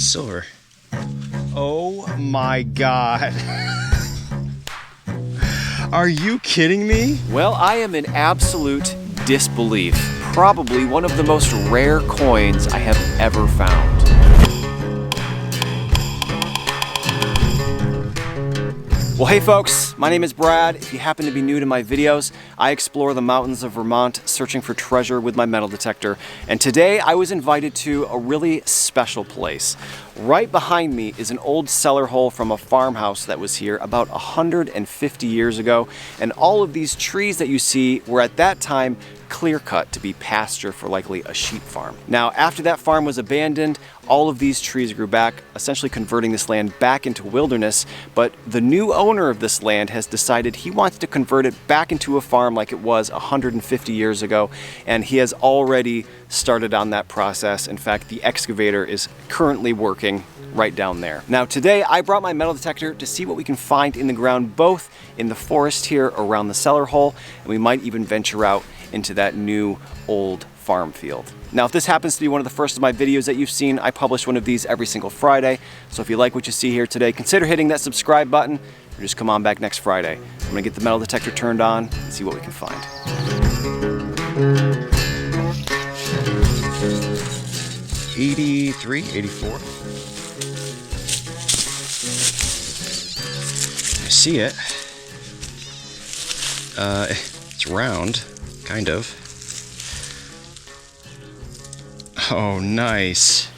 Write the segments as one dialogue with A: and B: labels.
A: Silver. Oh my God. Are you kidding me?
B: Well, I am in absolute disbelief. Probably one of the most rare coins I have ever found. Well, hey folks, my name is Brad. If you happen to be new to my videos, I explore the mountains of Vermont searching for treasure with my metal detector. And today I was invited to a really special place. Right behind me is an old cellar hole from a farmhouse that was here about 150 years ago. And all of these trees that you see were at that time clear-cut to be pasture for likely a sheep farm. Now, after that farm was abandoned, all of these trees grew back, essentially converting this land back into wilderness, but the new owner of this land has decided he wants to convert it back into a farm like it was 150 years ago, and he has already started on that process. In fact, the excavator is currently working right down there. Now today I brought my metal detector to see what we can find in the ground, both in the forest here around the cellar hole, and we might even venture out into that new old farm field. Now, if this happens to be one of the first of my videos that you've seen, I publish one of these every single Friday. So if you like what you see here today, consider hitting that subscribe button or just come on back next Friday. I'm gonna get the metal detector turned on and see what we can find.
A: 83, 84. I see it. It's round, kind of. Oh, nice.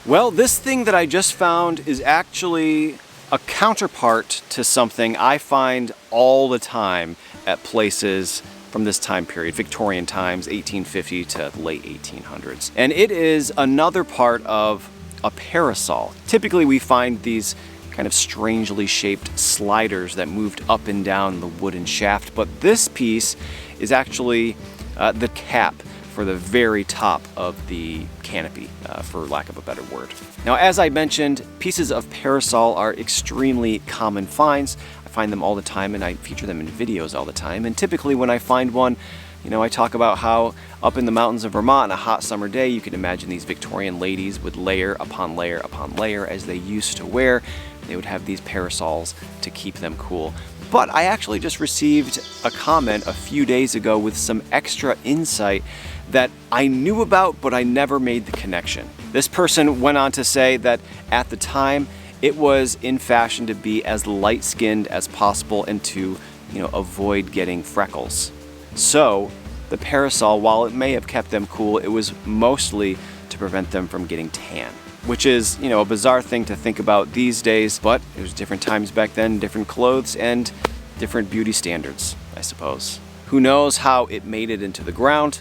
B: Well, this thing that I just found is actually a counterpart to something I find all the time at places from this time period, Victorian times, 1850 to the late 1800s. And it is another part of a parasol. Typically we find these kind of strangely shaped sliders that moved up and down the wooden shaft, but this piece is actually the cap for the very top of the canopy, for lack of a better word. Now, as I mentioned, pieces of parasol are extremely common finds. I find them all the time and I feature them in videos all the time. And typically when I find one, you know, I talk about how up in the mountains of Vermont on a hot summer day, you can imagine these Victorian ladies would layer upon layer upon layer as they used to wear. They would have these parasols to keep them cool. But I actually just received a comment a few days ago with some extra insight that I knew about, but I never made the connection. This person went on to say that at the time, it was in fashion to be as light-skinned as possible and to, you know, avoid getting freckles. So the parasol, while it may have kept them cool, it was mostly to prevent them from getting tan, which is, you know, a bizarre thing to think about these days, but it was different times back then, different clothes and different beauty standards, I suppose. Who knows how it made it into the ground?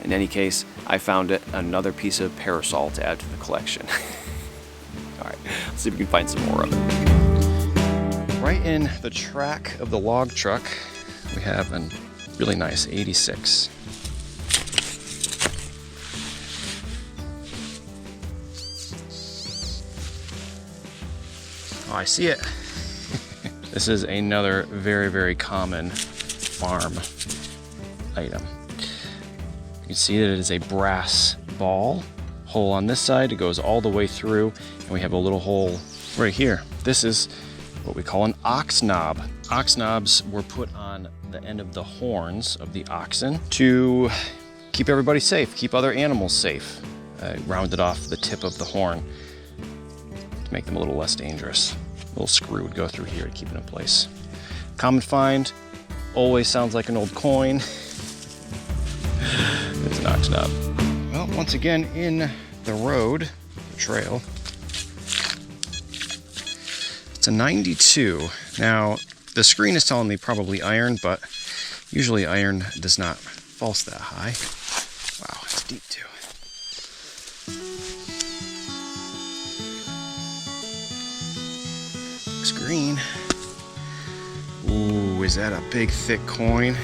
B: In any case, I found it, another piece of parasol to add to the collection. All right, let's see if we can find some more of it.
A: Right in the track of the log truck, we have a really nice 86. Oh, I see it. This is another very, very common farm item. You can see that it is a brass ball. Hole on this side, it goes all the way through, and we have a little hole right here. This is what we call an ox knob. Ox knobs were put on the end of the horns of the oxen to keep everybody safe, keep other animals safe. Rounded off the tip of the horn to make them a little less dangerous. A little screw would go through here to keep it in place. Common find, always sounds like an old coin. It's an ox knob. Well, once again, in the road, the trail, it's a 92. Now, the screen is telling me probably iron, but usually iron does not false that high. Wow, it's deep too. Looks green. Ooh, is that a big, thick coin?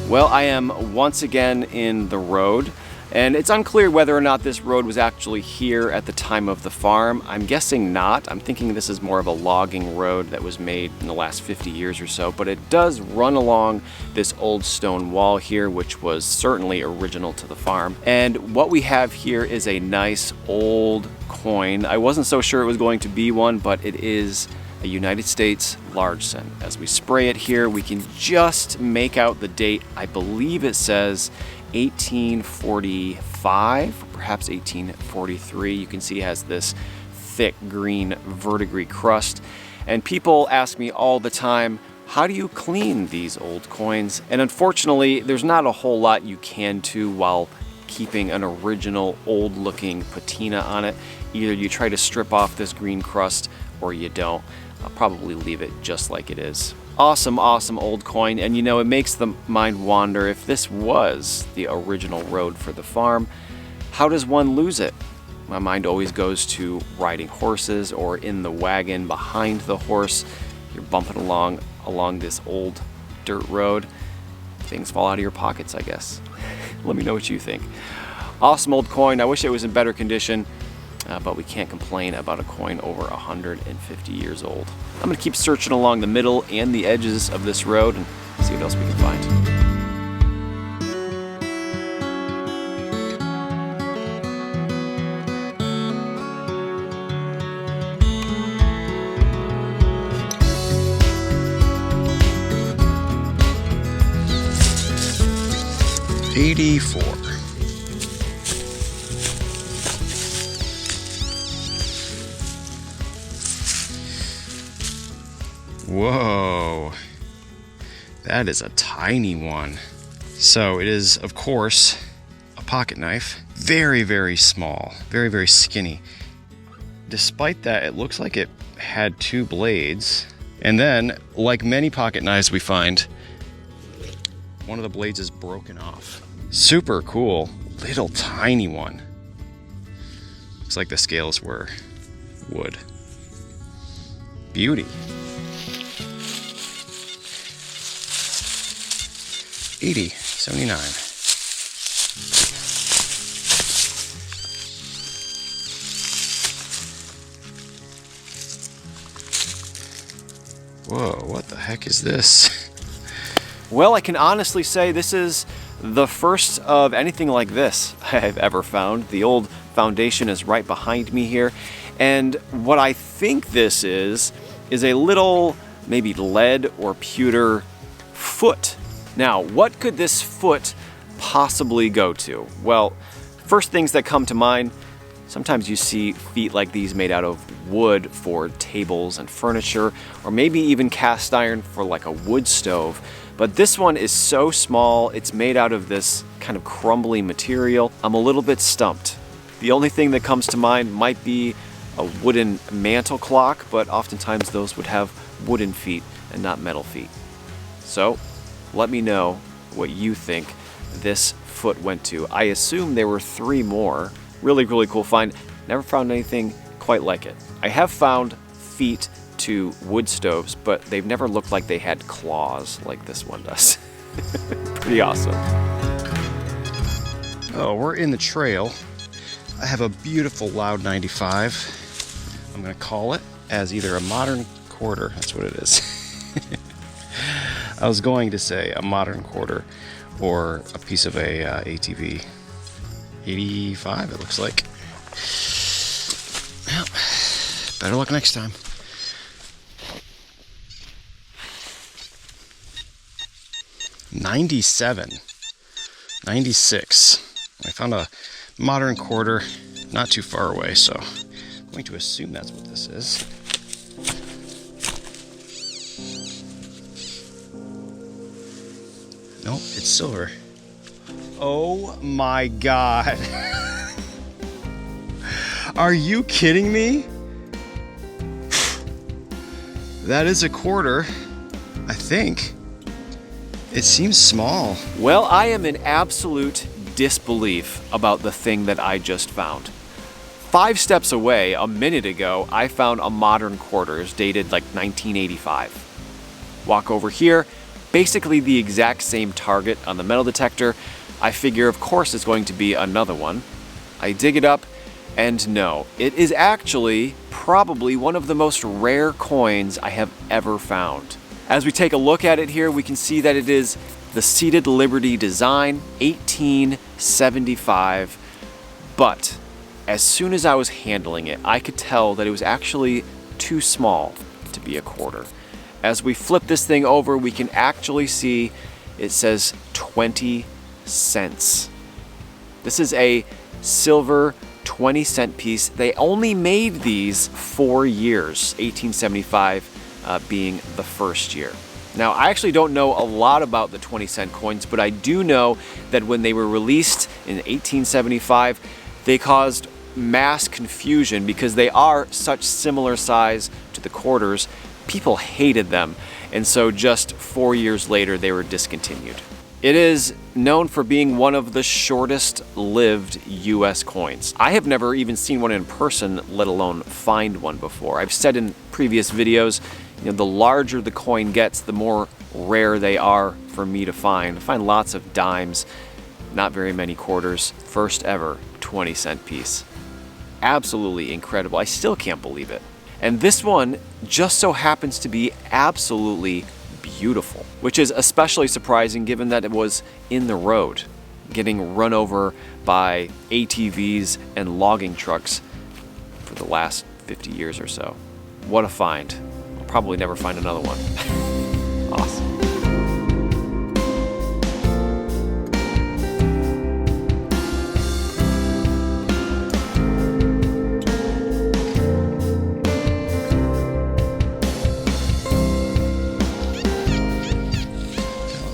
B: Well, I am once again in the road. And it's unclear whether or not this road was actually here at the time of the farm. I'm guessing not. I'm thinking this is more of a logging road that was made in the last 50 years or so, but it does run along this old stone wall here, which was certainly original to the farm. And what we have here is a nice old coin. I wasn't so sure it was going to be one, but it is a United States large cent. As we spray it here, we can just make out the date. I believe it says 1845, perhaps 1843. You can see it has this thick green verdigris crust. And people ask me all the time, how do you clean these old coins? And unfortunately, there's not a whole lot you can do while keeping an original old looking patina on it. Either you try to strip off this green crust or you don't. I'll probably leave it just like it is. Awesome, awesome old coin, and you know, it makes the mind wander. If this was the original road for the farm, how does one lose it? My mind always goes to riding horses or in the wagon behind the horse. You're bumping along this old dirt road. Things fall out of your pockets, I guess. Let me know what you think. Awesome old coin. I wish it was in better condition. But we can't complain about a coin over 150 years old. I'm gonna keep searching along the middle and the edges of this road and see what else we can find.
A: '84. Whoa, that is a tiny one. So it is, of course, a pocket knife. Very, very small, very, very skinny. Despite that, it looks like it had two blades. And then, like many pocket knives we find, one of the blades is broken off. Super cool, little tiny one. Looks like the scales were wood. Beauty. 80, 79. Whoa, what the heck is this?
B: Well, I can honestly say this is the first of anything like this I've ever found. The old foundation is right behind me here. And what I think this is a little maybe lead or pewter foot. Now, what could this foot possibly go to? Well, first things that come to mind, sometimes you see feet like these made out of wood for tables and furniture, or maybe even cast iron for like a wood stove. But this one is so small, it's made out of this kind of crumbly material. I'm a little bit stumped. The only thing that comes to mind might be a wooden mantle clock, but oftentimes those would have wooden feet and not metal feet. So, let me know what you think this foot went to. I assume there were 3 more. Really, really cool find. Never found anything quite like it. I have found feet to wood stoves, but they've never looked like they had claws like this one does. Pretty awesome.
A: Oh, we're in the trail. I have a beautiful Loud 95. I'm gonna call it as either a modern quarter, that's what it is. I was going to say a modern quarter or a piece of a ATV. 85, it looks like. Well, better luck next time. '97, 96. I found a modern quarter not too far away, so I'm going to assume that's what this is. Nope, it's silver. Oh my God. Are you kidding me? That is a quarter, I think. It seems small.
B: Well, I am in absolute disbelief about the thing that I just found. 5 steps away, a minute ago, I found a modern quarters dated like 1985. Walk over here, basically the exact same target on the metal detector, I figure, of course, it's going to be another one. I dig it up, and no, it is actually probably one of the most rare coins I have ever found. As we take a look at it here, we can see that it is the Seated Liberty design, 1875. But as soon as I was handling it, I could tell that it was actually too small to be a quarter. As we flip this thing over, we can actually see it says 20 cents. This is a silver 20-cent piece. They only made these 4 years, 1875 being the first year. Now, I actually don't know a lot about the 20-cent coins, but I do know that when they were released in 1875, they caused mass confusion because they are such similar size to the quarters. People hated them, and so just 4 years later, they were discontinued. It is known for being one of the shortest lived US coins. I have never even seen one in person, let alone find one before. I've said in previous videos, the larger the coin gets, the more rare they are for me to find. I find lots of dimes, not very many quarters. First ever 20-cent piece. Absolutely incredible. I still can't believe it. And this one just so happens to be absolutely beautiful, which is especially surprising given that it was in the road, getting run over by ATVs and logging trucks for the last 50 years or so. What a find. I'll probably never find another one. Awesome.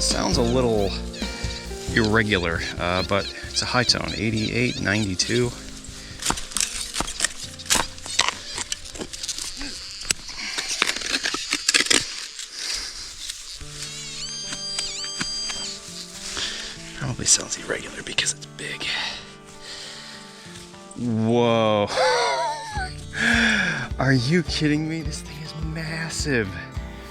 A: Sounds a little irregular, but it's a high tone, 88, 92. Probably sounds irregular because it's big. Whoa. Are you kidding me? This thing is massive.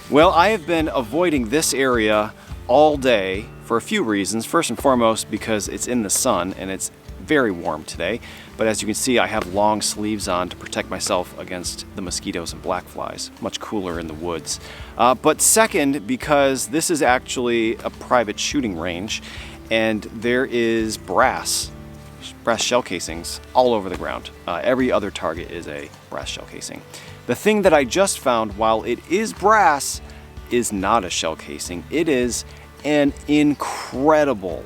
B: Well, I have been avoiding this area all day for a few reasons. First and foremost, because it's in the sun and it's very warm today. But as you can see, I have long sleeves on to protect myself against the mosquitoes and black flies. Much cooler in the woods. But second, because this is actually a private shooting range and there is brass shell casings all over the ground. Every other target is a brass shell casing. The thing that I just found, while it is brass, is not a shell casing. It is an incredible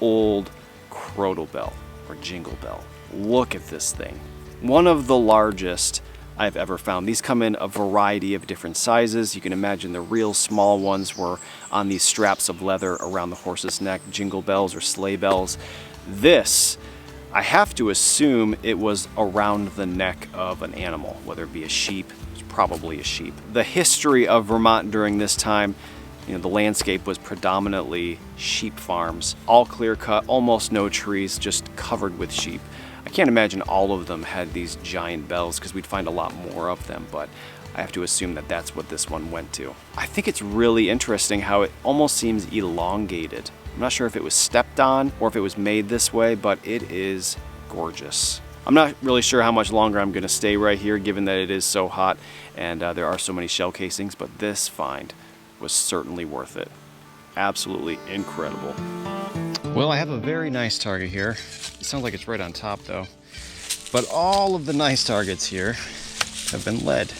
B: old crotal bell or jingle bell. Look at this thing. One of the largest I've ever found. These come in a variety of different sizes. You can imagine the real small ones were on these straps of leather around the horse's neck, jingle bells or sleigh bells. This, I have to assume it was around the neck of an animal, whether it be a sheep. Probably a sheep. The history of Vermont during this time, the landscape was predominantly sheep farms, all clear cut, almost no trees, just covered with sheep. I can't imagine all of them had these giant bells because we'd find a lot more of them, but I have to assume that that's what this one went to. I think it's really interesting how it almost seems elongated. I'm not sure if it was stepped on or if it was made this way, but it is gorgeous. I'm not really sure how much longer I'm going to stay right here given that it is so hot and there are so many shell casings, but this find was certainly worth it. Absolutely incredible.
A: Well, I have a very nice target here. It sounds like it's right on top though. But all of the nice targets here have been lead.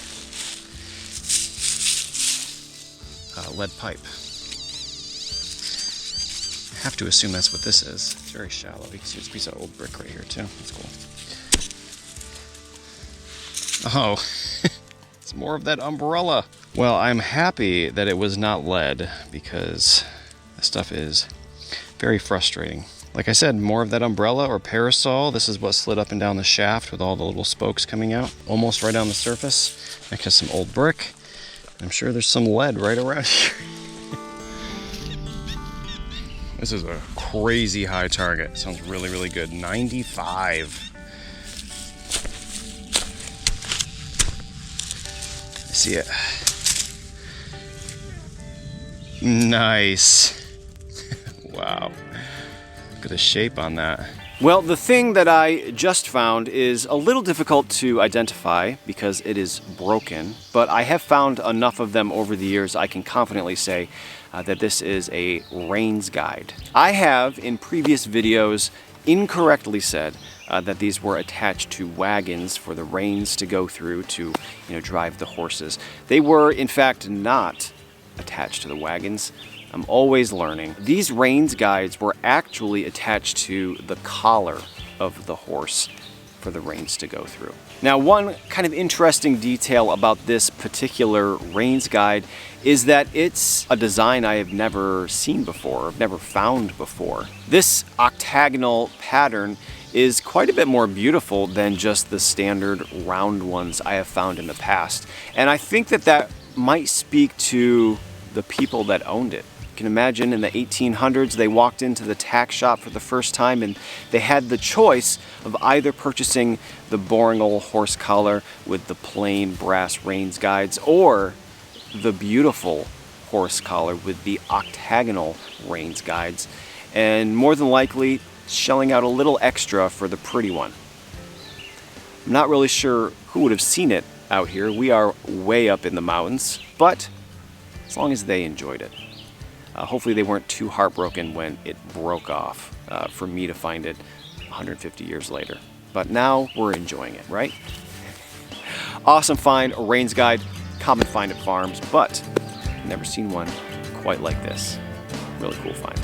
A: Lead pipe. I have to assume that's what this is. It's very shallow. You can see this piece of old brick right here too. That's cool. Oh, it's more of that umbrella. Well, I'm happy that it was not lead because this stuff is very frustrating. Like I said, more of that umbrella or parasol. This is what slid up and down the shaft with all the little spokes coming out, almost right on the surface. Next to some old brick. I'm sure there's some lead right around here. This is a crazy high target. Sounds really, really good. 95. I see it. Nice. Wow. Look at the shape on that.
B: Well, the thing that I just found is a little difficult to identify because it is broken, but I have found enough of them over the years I can confidently say that this is a rains guide. I have in previous videos incorrectly said that these were attached to wagons for the rains to go through to, drive the horses. They were in fact not attached to the wagons. I'm always learning. These rains guides were actually attached to the collar of the horse for the reins to go through. Now, one kind of interesting detail about this particular rains guide is that it's a design I have never seen before, I've never found before. This octagonal pattern is quite a bit more beautiful than just the standard round ones I have found in the past. And I think that that might speak to the people that owned it. You can imagine in the 1800s they walked into the tack shop for the first time and they had the choice of either purchasing the boring old horse collar with the plain brass reins guides or the beautiful horse collar with the octagonal reins guides, and more than likely shelling out a little extra for the pretty one. I'm not really sure who would have seen it out here. We are way up in the mountains, but as long as they enjoyed it. Hopefully they weren't too heartbroken when it broke off for me to find it 150 years later. But now we're enjoying it, right? Awesome find, a rains guide, common find at farms, but never seen one quite like this. Really cool find.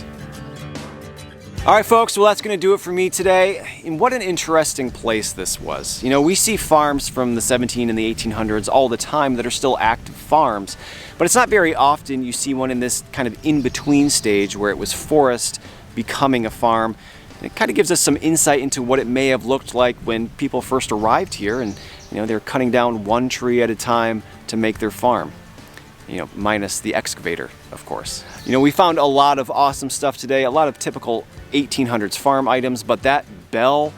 B: All right, folks, well, that's going to do it for me today. And what an interesting place this was. We see farms from the 17 and the 1800s all the time that are still active farms, but it's not very often you see one in this kind of in-between stage where it was forest becoming a farm. And it kind of gives us some insight into what it may have looked like when people first arrived here and, they're cutting down one tree at a time to make their farm. Minus the excavator, of course. We found a lot of awesome stuff today, a lot of typical 1800s farm items, but that bell,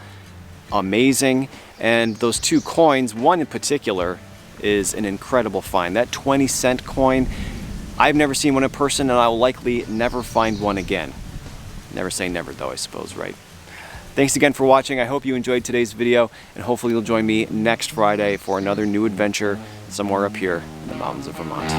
B: amazing. And those two coins, one in particular, is an incredible find. That 20-cent coin, I've never seen one in person and I'll likely never find one again. Never say never though, I suppose, right? Thanks again for watching. I hope you enjoyed today's video, and hopefully you'll join me next Friday for another new adventure somewhere up here in the mountains of Vermont.